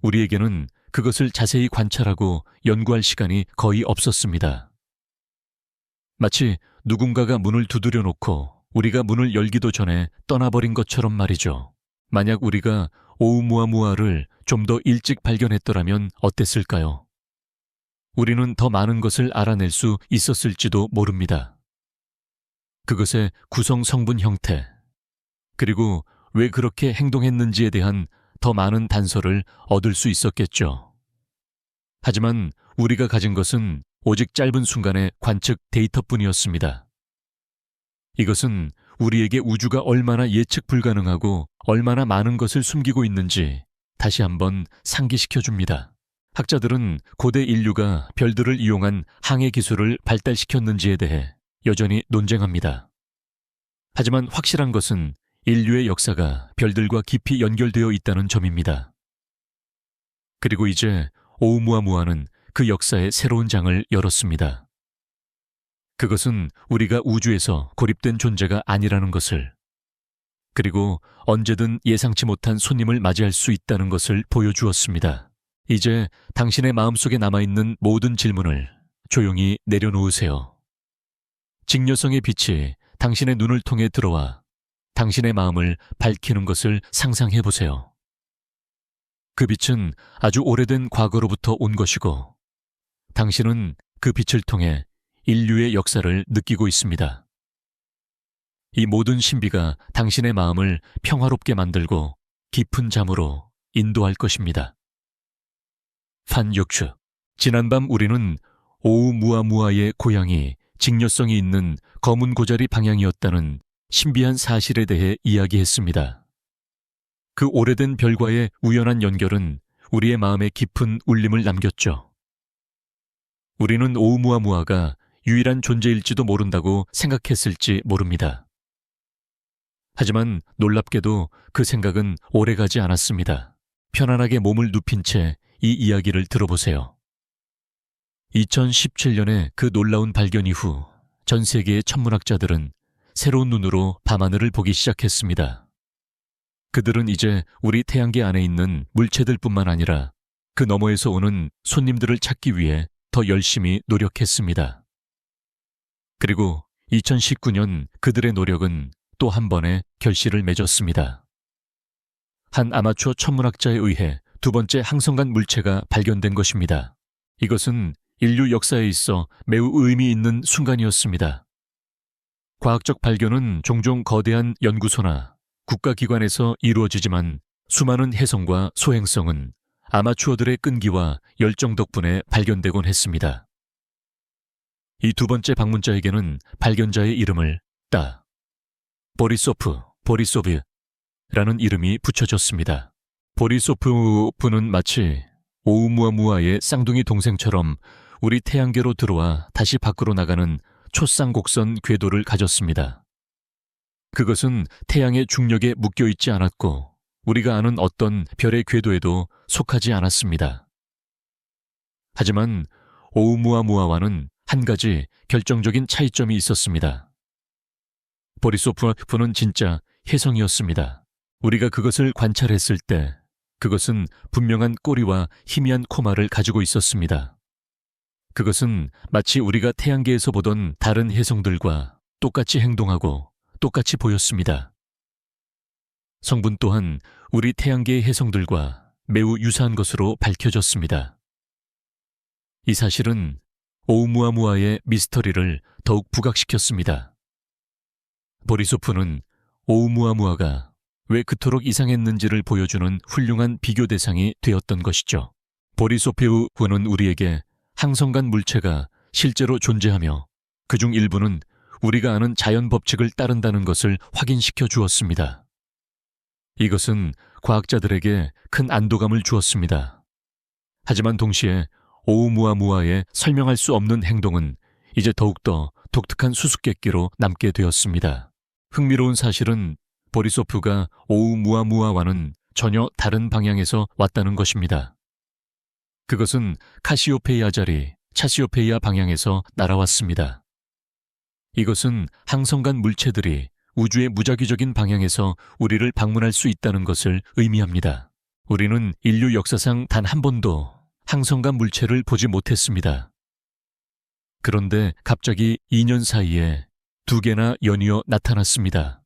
우리에게는 그것을 자세히 관찰하고 연구할 시간이 거의 없었습니다. 마치 누군가가 문을 두드려 놓고 우리가 문을 열기도 전에 떠나버린 것처럼 말이죠. 만약 우리가 오umuamua 좀 더 일찍 발견했더라면 어땠을까요? 우리는 더 많은 것을 알아낼 수 있었을지도 모릅니다. 그것의 구성 성분 형태, 그리고 왜 그렇게 행동했는지에 대한 더 많은 단서를 얻을 수 있었겠죠. 하지만 우리가 가진 것은 오직 짧은 순간의 관측 데이터뿐이었습니다. 이것은 우리에게 우주가 얼마나 예측 불가능하고 얼마나 많은 것을 숨기고 있는지 다시 한번 상기시켜 줍니다. 학자들은 고대 인류가 별들을 이용한 항해 기술을 발달시켰는지에 대해 여전히 논쟁합니다. 하지만 확실한 것은 인류의 역사가 별들과 깊이 연결되어 있다는 점입니다. 그리고 이제 오umuamua는 그 역사의 새로운 장을 열었습니다. 그것은 우리가 우주에서 고립된 존재가 아니라는 것을, 그리고 언제든 예상치 못한 손님을 맞이할 수 있다는 것을 보여주었습니다. 이제 당신의 마음속에 남아있는 모든 질문을 조용히 내려놓으세요. 직녀성의 빛이 당신의 눈을 통해 들어와 당신의 마음을 밝히는 것을 상상해 보세요. 그 빛은 아주 오래된 과거로부터 온 것이고, 당신은 그 빛을 통해 인류의 역사를 느끼고 있습니다. 이 모든 신비가 당신의 마음을 평화롭게 만들고 깊은 잠으로 인도할 것입니다. 판육추, 지난밤 우리는 오umuamua의 고향이 직녀성이 있는 검은 고자리 방향이었다는 신비한 사실에 대해 이야기했습니다. 그 오래된 별과의 우연한 연결은 우리의 마음에 깊은 울림을 남겼죠. 우리는 오umuamua가 유일한 존재일지도 모른다고 생각했을지 모릅니다. 하지만 놀랍게도 그 생각은 오래가지 않았습니다. 편안하게 몸을 눕힌 채 이 이야기를 들어보세요. 2017년에 그 놀라운 발견 이후 전 세계의 천문학자들은 새로운 눈으로 밤하늘을 보기 시작했습니다. 그들은 이제 우리 태양계 안에 있는 물체들뿐만 아니라 그 너머에서 오는 손님들을 찾기 위해 더 열심히 노력했습니다. 그리고 2019년 그들의 노력은 또 한 번의 결실을 맺었습니다. 한 아마추어 천문학자에 의해 두 번째 항성간 물체가 발견된 것입니다. 이것은 인류 역사에 있어 매우 의미 있는 순간이었습니다. 과학적 발견은 종종 거대한 연구소나 국가기관에서 이루어지지만 수많은 혜성과 소행성은 아마추어들의 끈기와 열정 덕분에 발견되곤 했습니다. 이 두 번째 방문자에게는 발견자의 이름을 보리소프라는 이름이 붙여졌습니다. 보리소프는 마치 오umuamua의 쌍둥이 동생처럼 우리 태양계로 들어와 다시 밖으로 나가는 초쌍곡선 궤도를 가졌습니다. 그것은 태양의 중력에 묶여있지 않았고 우리가 아는 어떤 별의 궤도에도 속하지 않았습니다. 하지만 오umuamua와는 한 가지 결정적인 차이점이 있었습니다. 보리소프는 진짜 혜성이었습니다. 우리가 그것을 관찰했을 때 그것은 분명한 꼬리와 희미한 코말을 가지고 있었습니다. 그것은 마치 우리가 태양계에서 보던 다른 혜성들과 똑같이 행동하고 똑같이 보였습니다. 성분 또한 우리 태양계의 혜성들과 매우 유사한 것으로 밝혀졌습니다. 이 사실은 오umuamua의 미스터리를 더욱 부각시켰습니다. 보리소프는 오umuamua가 왜 그토록 이상했는지를 보여주는 훌륭한 비교 대상이 되었던 것이죠. 보리소프는 우리에게 항성간 물체가 실제로 존재하며 그중 일부는 우리가 아는 자연 법칙을 따른다는 것을 확인시켜 주었습니다. 이것은 과학자들에게 큰 안도감을 주었습니다. 하지만 동시에 오umuamua의 설명할 수 없는 행동은 이제 더욱더 독특한 수수께끼로 남게 되었습니다. 흥미로운 사실은 보리소프가 오우무아무아와는 전혀 다른 방향에서 왔다는 것입니다. 그것은 카시오페이아 자리, 차시오페이아 방향에서 날아왔습니다. 이것은 항성간 물체들이 우주의 무작위적인 방향에서 우리를 방문할 수 있다는 것을 의미합니다. 우리는 인류 역사상 단 한 번도 항성간 물체를 보지 못했습니다. 그런데 갑자기 2년 사이에 2개나 연이어 나타났습니다.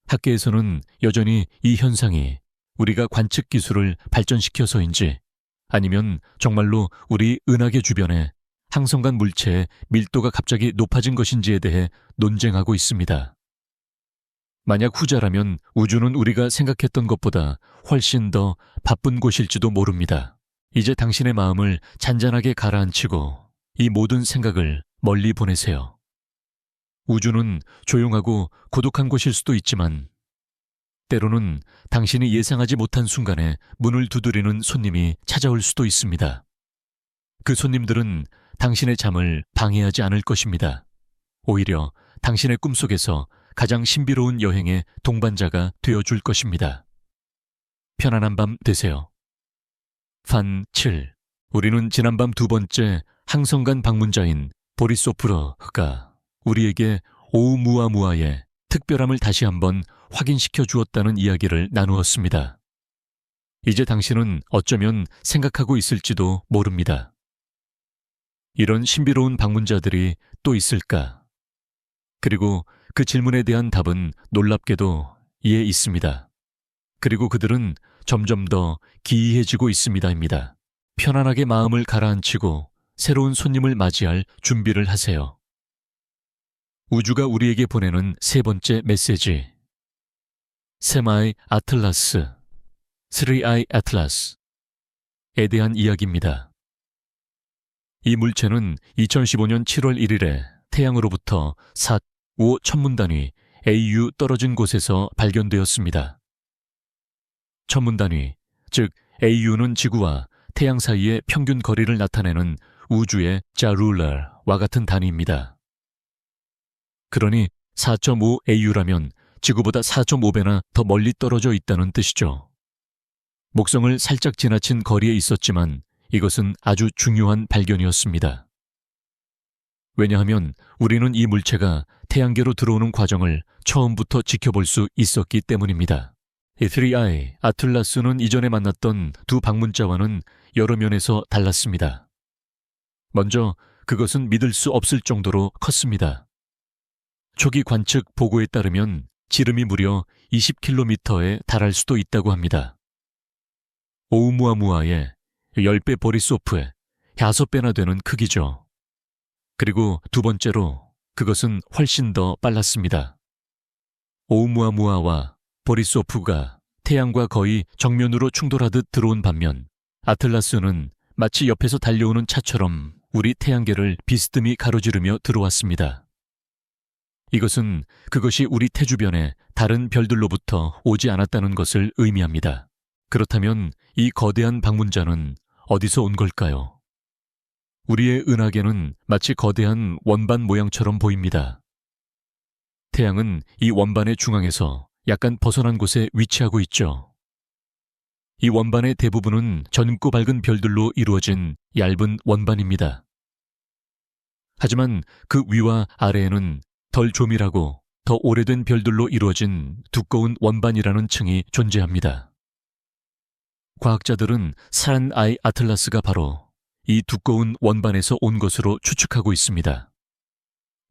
학계에서는 여전히 이 현상이 우리가 관측 기술을 발전시켜서인지 아니면 정말로 우리 은하계 주변에 항성간 물체의 밀도가 갑자기 높아진 것인지에 대해 논쟁하고 있습니다. 만약 후자라면 우주는 우리가 생각했던 것보다 훨씬 더 바쁜 곳일지도 모릅니다. 이제 당신의 마음을 잔잔하게 가라앉히고 이 모든 생각을 멀리 보내세요. 우주는 조용하고 고독한 곳일 수도 있지만 때로는 당신이 예상하지 못한 순간에 문을 두드리는 손님이 찾아올 수도 있습니다. 그 손님들은 당신의 잠을 방해하지 않을 것입니다. 오히려 당신의 꿈속에서 가장 신비로운 여행의 동반자가 되어줄 것입니다. 편안한 밤 되세요. 판 7. 우리는 지난밤 2번째 항성간 방문자인 보리소프가 우리에게 오우무아무아의 특별함을 다시 한번 확인시켜 주었다는 이야기를 나누었습니다. 이제 당신은 어쩌면 생각하고 있을지도 모릅니다. 이런 신비로운 방문자들이 또 있을까? 그리고 그 질문에 대한 답은 놀랍게도 이에 있습니다. 그리고 그들은 점점 더 기이해지고 있습니다입니다. 편안하게 마음을 가라앉히고 새로운 손님을 맞이할 준비를 하세요. 우주가 우리에게 보내는 3번째 메시지. 세마이 아틀라스, 3I 아틀라스에 대한 이야기입니다. 이 물체는 2015년 7월 1일에 태양으로부터 4.5 천문단위 AU 떨어진 곳에서 발견되었습니다. 천문단위, 즉 AU는 지구와 태양 사이의 평균 거리를 나타내는 우주의 자룰러와 같은 단위입니다. 그러니 4.5 AU라면 지구보다 4.5배나 더 멀리 떨어져 있다는 뜻이죠. 목성을 살짝 지나친 거리에 있었지만 이것은 아주 중요한 발견이었습니다. 왜냐하면 우리는 이 물체가 태양계로 들어오는 과정을 처음부터 지켜볼 수 있었기 때문입니다. 이 3I 아틀라스는 이전에 만났던 2 방문자와는 여러 면에서 달랐습니다. 먼저 그것은 믿을 수 없을 정도로 컸습니다. 초기 관측 보고에 따르면 지름이 무려 20km에 달할 수도 있다고 합니다. 오우무아무아의 10배 보리소프의 5배나 되는 크기죠. 그리고 2번째로 그것은 훨씬 더 빨랐습니다. 오우무아무아와 보리소프가 태양과 거의 정면으로 충돌하듯 들어온 반면 아틀라스는 마치 옆에서 달려오는 차처럼 우리 태양계를 비스듬히 가로지르며 들어왔습니다. 이것은 그것이 우리 태주변의 다른 별들로부터 오지 않았다는 것을 의미합니다. 그렇다면 이 거대한 방문자는 어디서 온 걸까요? 우리의 은하계는 마치 거대한 원반 모양처럼 보입니다. 태양은 이 원반의 중앙에서 약간 벗어난 곳에 위치하고 있죠. 이 원반의 대부분은 젊고 밝은 별들로 이루어진 얇은 원반입니다. 하지만 그 위와 아래에는 덜 조밀하고 더 오래된 별들로 이루어진 두꺼운 원반이라는 층이 존재합니다. 과학자들은 3I 아틀라스가 바로 이 두꺼운 원반에서 온 것으로 추측하고 있습니다.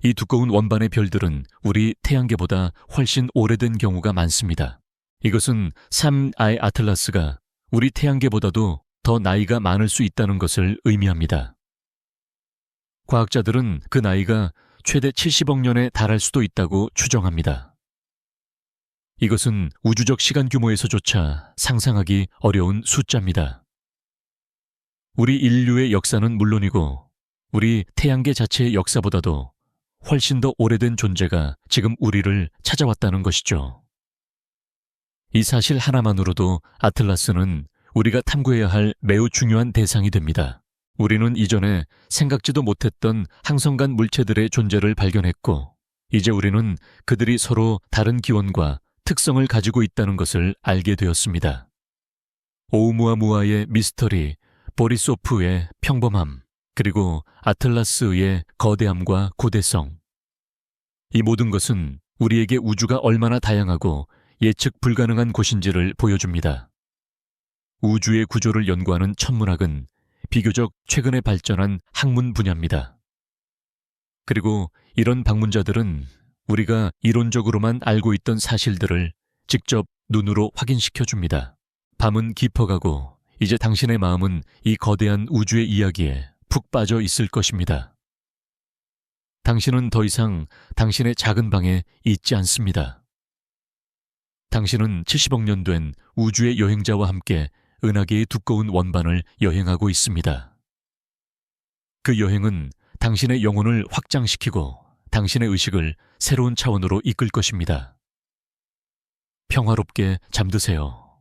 이 두꺼운 원반의 별들은 우리 태양계보다 훨씬 오래된 경우가 많습니다. 이것은 3I 아틀라스가 우리 태양계보다도 더 나이가 많을 수 있다는 것을 의미합니다. 과학자들은 그 나이가 최대 70억 년에 달할 수도 있다고 추정합니다. 이것은 우주적 시간 규모에서조차 상상하기 어려운 숫자입니다. 우리 인류의 역사는 물론이고 우리 태양계 자체의 역사보다도 훨씬 더 오래된 존재가 지금 우리를 찾아왔다는 것이죠. 이 사실 하나만으로도 아틀라스는 우리가 탐구해야 할 매우 중요한 대상이 됩니다. 우리는 이전에 생각지도 못했던 항성간 물체들의 존재를 발견했고 이제 우리는 그들이 서로 다른 기원과 특성을 가지고 있다는 것을 알게 되었습니다. 오umuam우아의 미스터리, 보리소프의 평범함, 그리고 아틀라스의 거대함과 고대성. 이 모든 것은 우리에게 우주가 얼마나 다양하고 예측 불가능한 곳인지를 보여줍니다. 우주의 구조를 연구하는 천문학은 비교적 최근에 발전한 학문 분야입니다. 그리고 이런 방문자들은 우리가 이론적으로만 알고 있던 사실들을 직접 눈으로 확인시켜 줍니다. 밤은 깊어가고 이제 당신의 마음은 이 거대한 우주의 이야기에 푹 빠져 있을 것입니다. 당신은 더 이상 당신의 작은 방에 있지 않습니다. 당신은 70억 년 된 우주의 여행자와 함께 은하계의 두꺼운 원반을 여행하고 있습니다. 그 여행은 당신의 영혼을 확장시키고 당신의 의식을 새로운 차원으로 이끌 것입니다. 평화롭게 잠드세요.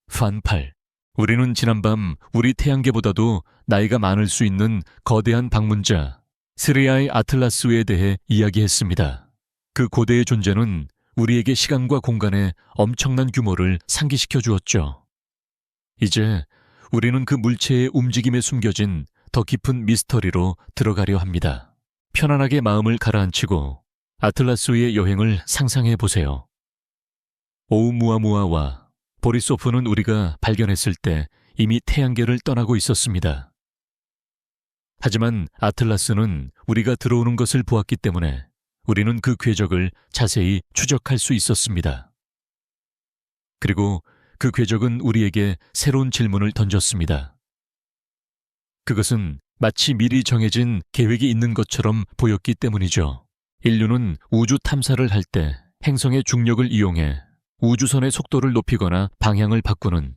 판 8. 우리는 지난밤 우리 태양계보다도 나이가 많을 수 있는 거대한 방문자 스리아의 아틀라스에 대해 이야기했습니다. 그 고대의 존재는 우리에게 시간과 공간의 엄청난 규모를 상기시켜 주었죠. 이제 우리는 그 물체의 움직임에 숨겨진 더 깊은 미스터리로 들어가려 합니다. 편안하게 마음을 가라앉히고 아틀라스의 여행을 상상해 보세요. 오umuam우아와 보리소프는 우리가 발견했을 때 이미 태양계를 떠나고 있었습니다. 하지만 아틀라스는 우리가 들어오는 것을 보았기 때문에 우리는 그 궤적을 자세히 추적할 수 있었습니다. 그리고 그 궤적은 우리에게 새로운 질문을 던졌습니다. 그것은 마치 미리 정해진 계획이 있는 것처럼 보였기 때문이죠. 인류는 우주 탐사를 할 때 행성의 중력을 이용해 우주선의 속도를 높이거나 방향을 바꾸는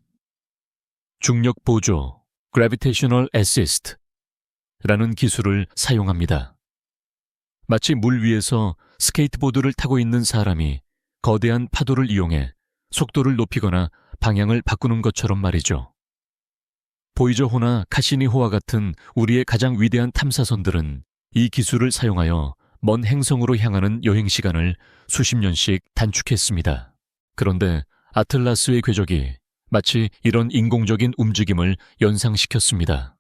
중력 보조, Gravitational Assist 라는 기술을 사용합니다. 마치 물 위에서 스케이트보드를 타고 있는 사람이 거대한 파도를 이용해 속도를 높이거나 방향을 바꾸는 것처럼 말이죠. 보이저호나 카시니호와 같은 우리의 가장 위대한 탐사선들은 이 기술을 사용하여 먼 행성으로 향하는 여행 시간을 수십 년씩 단축했습니다. 그런데 아틀라스의 궤적이 마치 이런 인공적인 움직임을 연상시켰습니다.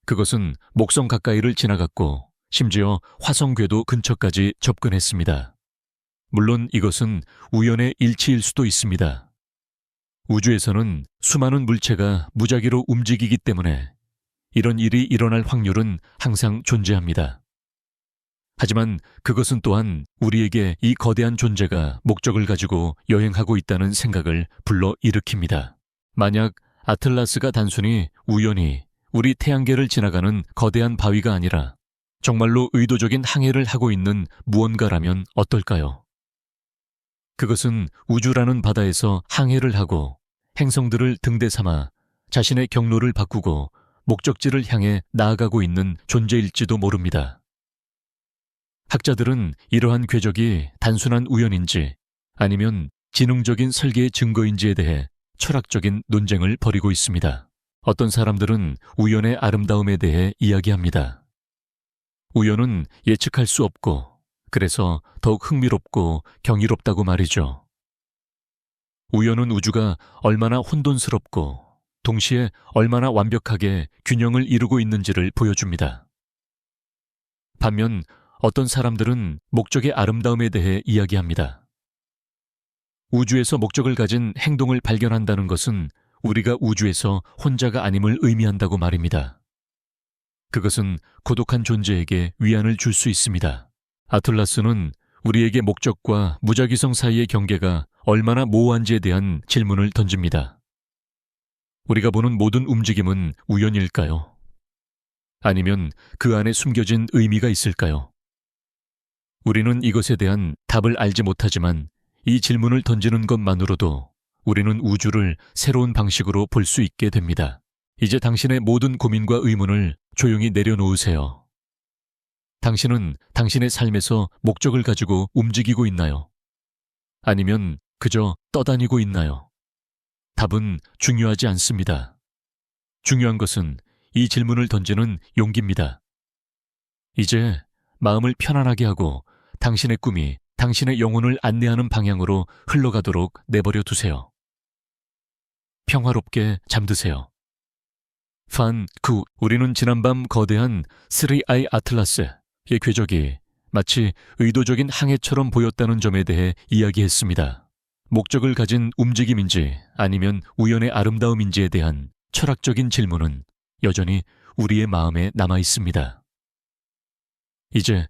그것은 목성 가까이를 지나갔고 심지어 화성궤도 근처까지 접근했습니다. 물론 이것은 우연의 일치일 수도 있습니다. 우주에서는 수많은 물체가 무작위로 움직이기 때문에 이런 일이 일어날 확률은 항상 존재합니다. 하지만 그것은 또한 우리에게 이 거대한 존재가 목적을 가지고 여행하고 있다는 생각을 불러일으킵니다. 만약 아틀라스가 단순히 우연히 우리 태양계를 지나가는 거대한 바위가 아니라 정말로 의도적인 항해를 하고 있는 무언가라면 어떨까요? 그것은 우주라는 바다에서 항해를 하고 행성들을 등대 삼아 자신의 경로를 바꾸고 목적지를 향해 나아가고 있는 존재일지도 모릅니다. 학자들은 이러한 궤적이 단순한 우연인지 아니면 지능적인 설계의 증거인지에 대해 철학적인 논쟁을 벌이고 있습니다. 어떤 사람들은 우연의 아름다움에 대해 이야기합니다. 우연은 예측할 수 없고 그래서 더욱 흥미롭고 경이롭다고 말이죠. 우연은 우주가 얼마나 혼돈스럽고 동시에 얼마나 완벽하게 균형을 이루고 있는지를 보여줍니다. 반면 어떤 사람들은 목적의 아름다움에 대해 이야기합니다. 우주에서 목적을 가진 행동을 발견한다는 것은 우리가 우주에서 혼자가 아님을 의미한다고 말입니다. 그것은 고독한 존재에게 위안을 줄 수 있습니다. 아틀라스는 우리에게 목적과 무작위성 사이의 경계가 얼마나 모호한지에 대한 질문을 던집니다. 우리가 보는 모든 움직임은 우연일까요? 아니면 그 안에 숨겨진 의미가 있을까요? 우리는 이것에 대한 답을 알지 못하지만 이 질문을 던지는 것만으로도 우리는 우주를 새로운 방식으로 볼 수 있게 됩니다. 이제 당신의 모든 고민과 의문을 조용히 내려놓으세요. 당신은 당신의 삶에서 목적을 가지고 움직이고 있나요? 아니면 그저 떠다니고 있나요? 답은 중요하지 않습니다. 중요한 것은 이 질문을 던지는 용기입니다. 이제 마음을 편안하게 하고 당신의 꿈이 당신의 영혼을 안내하는 방향으로 흘러가도록 내버려 두세요. 평화롭게 잠드세요. 우리는 지난밤 거대한 3I 아틀라스의 궤적이 마치 의도적인 항해처럼 보였다는 점에 대해 이야기했습니다. 목적을 가진 움직임인지 아니면 우연의 아름다움인지에 대한 철학적인 질문은 여전히 우리의 마음에 남아 있습니다. 이제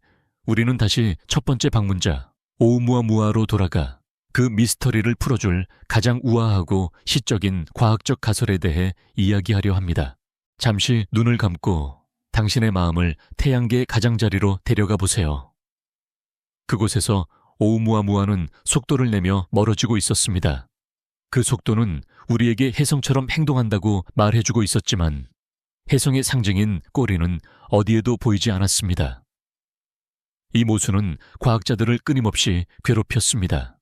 우리는 다시 첫 번째 방문자 오umuamua 돌아가 그 미스터리를 풀어줄 가장 우아하고 시적인 과학적 가설에 대해 이야기하려 합니다. 잠시 눈을 감고 당신의 마음을 태양계의 가장자리로 데려가 보세요. 그곳에서 오umuamua는 속도를 내며 멀어지고 있었습니다. 그 속도는 우리에게 혜성처럼 행동한다고 말해주고 있었지만 혜성의 상징인 꼬리는 어디에도 보이지 않았습니다. 이 모순은 과학자들을 끊임없이 괴롭혔습니다.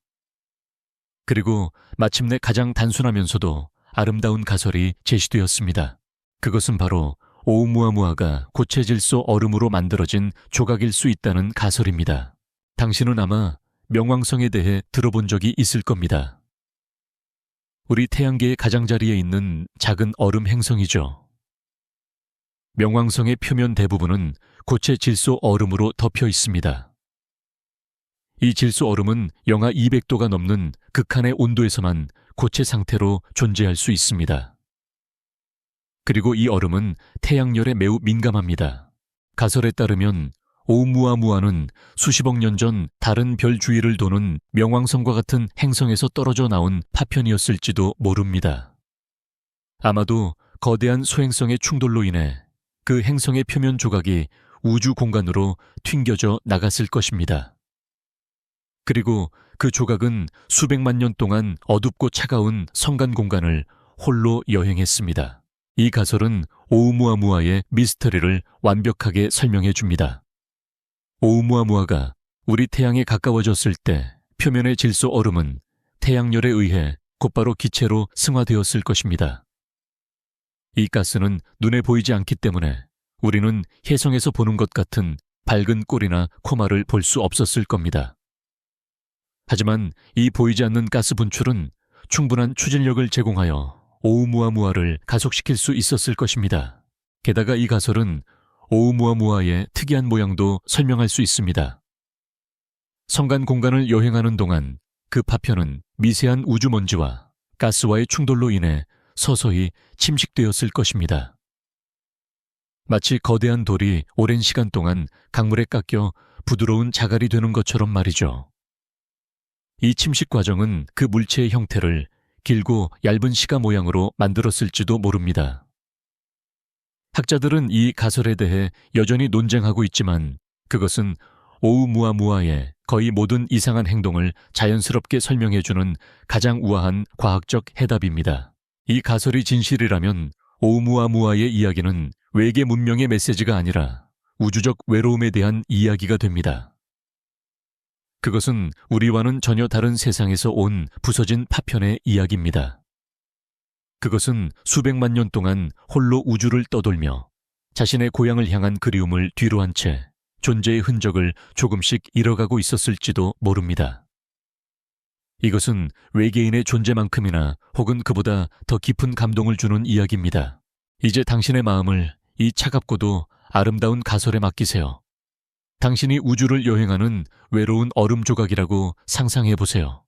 그리고 마침내 가장 단순하면서도 아름다운 가설이 제시되었습니다. 그것은 바로 오umuamua가 고체 질소 얼음으로 만들어진 조각일 수 있다는 가설입니다. 당신은 아마 명왕성에 대해 들어본 적이 있을 겁니다. 우리 태양계의 가장자리에 있는 작은 얼음 행성이죠. 명왕성의 표면 대부분은 고체 질소 얼음으로 덮여 있습니다. 이 질소 얼음은 영하 200도가 넘는 극한의 온도에서만 고체 상태로 존재할 수 있습니다. 그리고 이 얼음은 태양열에 매우 민감합니다. 가설에 따르면 오umuamua는 수십억 년 전 다른 별 주위를 도는 명왕성과 같은 행성에서 떨어져 나온 파편이었을지도 모릅니다. 아마도 거대한 소행성의 충돌로 인해 그 행성의 표면 조각이 우주 공간으로 튕겨져 나갔을 것입니다. 그리고 그 조각은 수백만 년 동안 어둡고 차가운 성간 공간을 홀로 여행했습니다. 이 가설은 오umuamua의 미스터리를 완벽하게 설명해 줍니다. 오umuamua가 우리 태양에 가까워졌을 때 표면의 질소 얼음은 태양열에 의해 곧바로 기체로 승화되었을 것입니다. 이 가스는 눈에 보이지 않기 때문에 우리는 혜성에서 보는 것 같은 밝은 꼴이나 코마를 볼 수 없었을 겁니다. 하지만 이 보이지 않는 가스 분출은 충분한 추진력을 제공하여 오umuamua를 가속시킬 수 있었을 것입니다. 게다가 이 가설은 오umuamua의 특이한 모양도 설명할 수 있습니다. 성간 공간을 여행하는 동안 그 파편은 미세한 우주먼지와 가스와의 충돌로 인해 서서히 침식되었을 것입니다. 마치 거대한 돌이 오랜 시간 동안 강물에 깎여 부드러운 자갈이 되는 것처럼 말이죠. 이 침식 과정은 그 물체의 형태를 길고 얇은 시가 모양으로 만들었을지도 모릅니다. 학자들은 이 가설에 대해 여전히 논쟁하고 있지만 그것은 오umuamua의 거의 모든 이상한 행동을 자연스럽게 설명해주는 가장 우아한 과학적 해답입니다. 이 가설이 진실이라면 오umuamua의 이야기는 외계 문명의 메시지가 아니라 우주적 외로움에 대한 이야기가 됩니다. 그것은 우리와는 전혀 다른 세상에서 온 부서진 파편의 이야기입니다. 그것은 수백만 년 동안 홀로 우주를 떠돌며 자신의 고향을 향한 그리움을 뒤로 한 채 존재의 흔적을 조금씩 잃어가고 있었을지도 모릅니다. 이것은 외계인의 존재만큼이나 혹은 그보다 더 깊은 감동을 주는 이야기입니다. 이제 당신의 마음을 이 차갑고도 아름다운 가설에 맡기세요. 당신이 우주를 여행하는 외로운 얼음 조각이라고 상상해 보세요.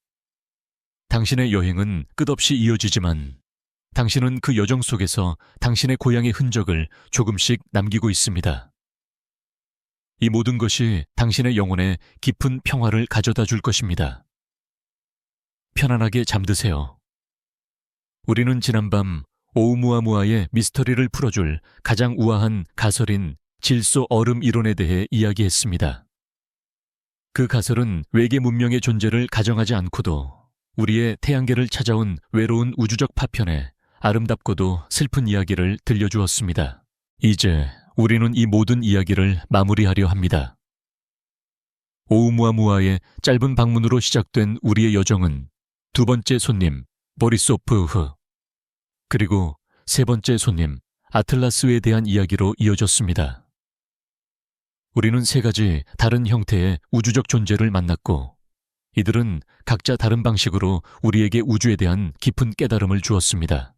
당신의 여행은 끝없이 이어지지만 당신은 그 여정 속에서 당신의 고향의 흔적을 조금씩 남기고 있습니다. 이 모든 것이 당신의 영혼에 깊은 평화를 가져다 줄 것입니다. 편안하게 잠드세요. 우리는 지난밤 오umuamua의 미스터리를 풀어줄 가장 우아한 가설인 질소 얼음 이론에 대해 이야기했습니다. 그 가설은 외계 문명의 존재를 가정하지 않고도 우리의 태양계를 찾아온 외로운 우주적 파편에 아름답고도 슬픈 이야기를 들려주었습니다. 이제 우리는 이 모든 이야기를 마무리하려 합니다. 오umuamua의 짧은 방문으로 시작된 우리의 여정은 두 번째 손님 보리소프 그리고 세 번째 손님 아틀라스에 대한 이야기로 이어졌습니다. 우리는 세 가지 다른 형태의 우주적 존재를 만났고 이들은 각자 다른 방식으로 우리에게 우주에 대한 깊은 깨달음을 주었습니다.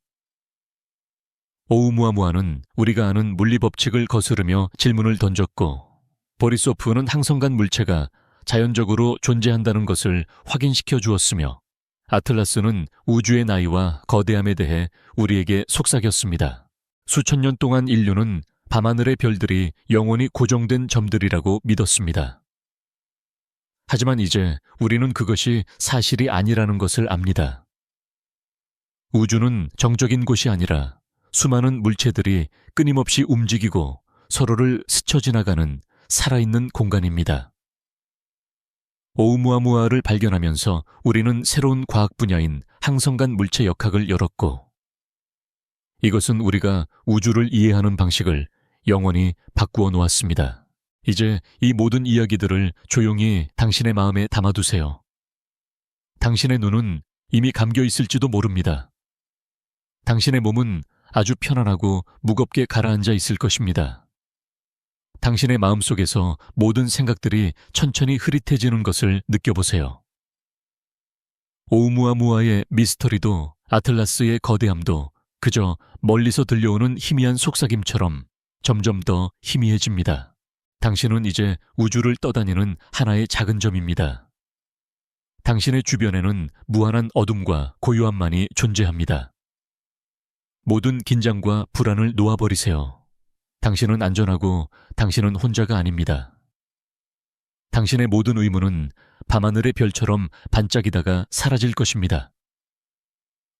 오우무아무아는 우리가 아는 물리법칙을 거스르며 질문을 던졌고 보리소프는 항성간 물체가 자연적으로 존재한다는 것을 확인시켜 주었으며 아틀라스는 우주의 나이와 거대함에 대해 우리에게 속삭였습니다. 수천 년 동안 인류는 밤하늘의 별들이 영원히 고정된 점들이라고 믿었습니다. 하지만 이제 우리는 그것이 사실이 아니라는 것을 압니다. 우주는 정적인 곳이 아니라 수많은 물체들이 끊임없이 움직이고 서로를 스쳐 지나가는 살아있는 공간입니다. 오우무아무아를 발견하면서 우리는 새로운 과학 분야인 항성간 물체 역학을 열었고 이것은 우리가 우주를 이해하는 방식을 영원히 바꾸어 놓았습니다. 이제 이 모든 이야기들을 조용히 당신의 마음에 담아두세요. 당신의 눈은 이미 감겨 있을지도 모릅니다. 당신의 몸은 아주 편안하고 무겁게 가라앉아 있을 것입니다. 당신의 마음속에서 모든 생각들이 천천히 흐릿해지는 것을 느껴보세요. 오우무아무아의 미스터리도 아틀라스의 거대함도 그저 멀리서 들려오는 희미한 속삭임처럼 점점 더 희미해집니다. 당신은 이제 우주를 떠다니는 하나의 작은 점입니다. 당신의 주변에는 무한한 어둠과 고요함만이 존재합니다. 모든 긴장과 불안을 놓아버리세요. 당신은 안전하고 당신은 혼자가 아닙니다. 당신의 모든 의문은 밤하늘의 별처럼 반짝이다가 사라질 것입니다.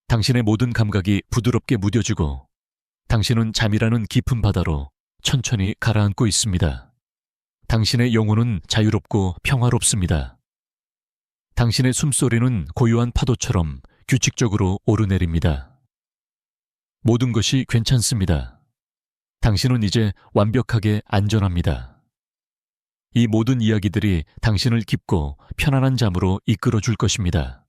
당신의 모든 감각이 부드럽게 무뎌지고 당신은 잠이라는 깊은 바다로 천천히 가라앉고 있습니다. 당신의 영혼은 자유롭고 평화롭습니다. 당신의 숨소리는 고요한 파도처럼 규칙적으로 오르내립니다. 모든 것이 괜찮습니다. 당신은 이제 완벽하게 안전합니다. 이 모든 이야기들이 당신을 깊고 편안한 잠으로 이끌어 줄 것입니다.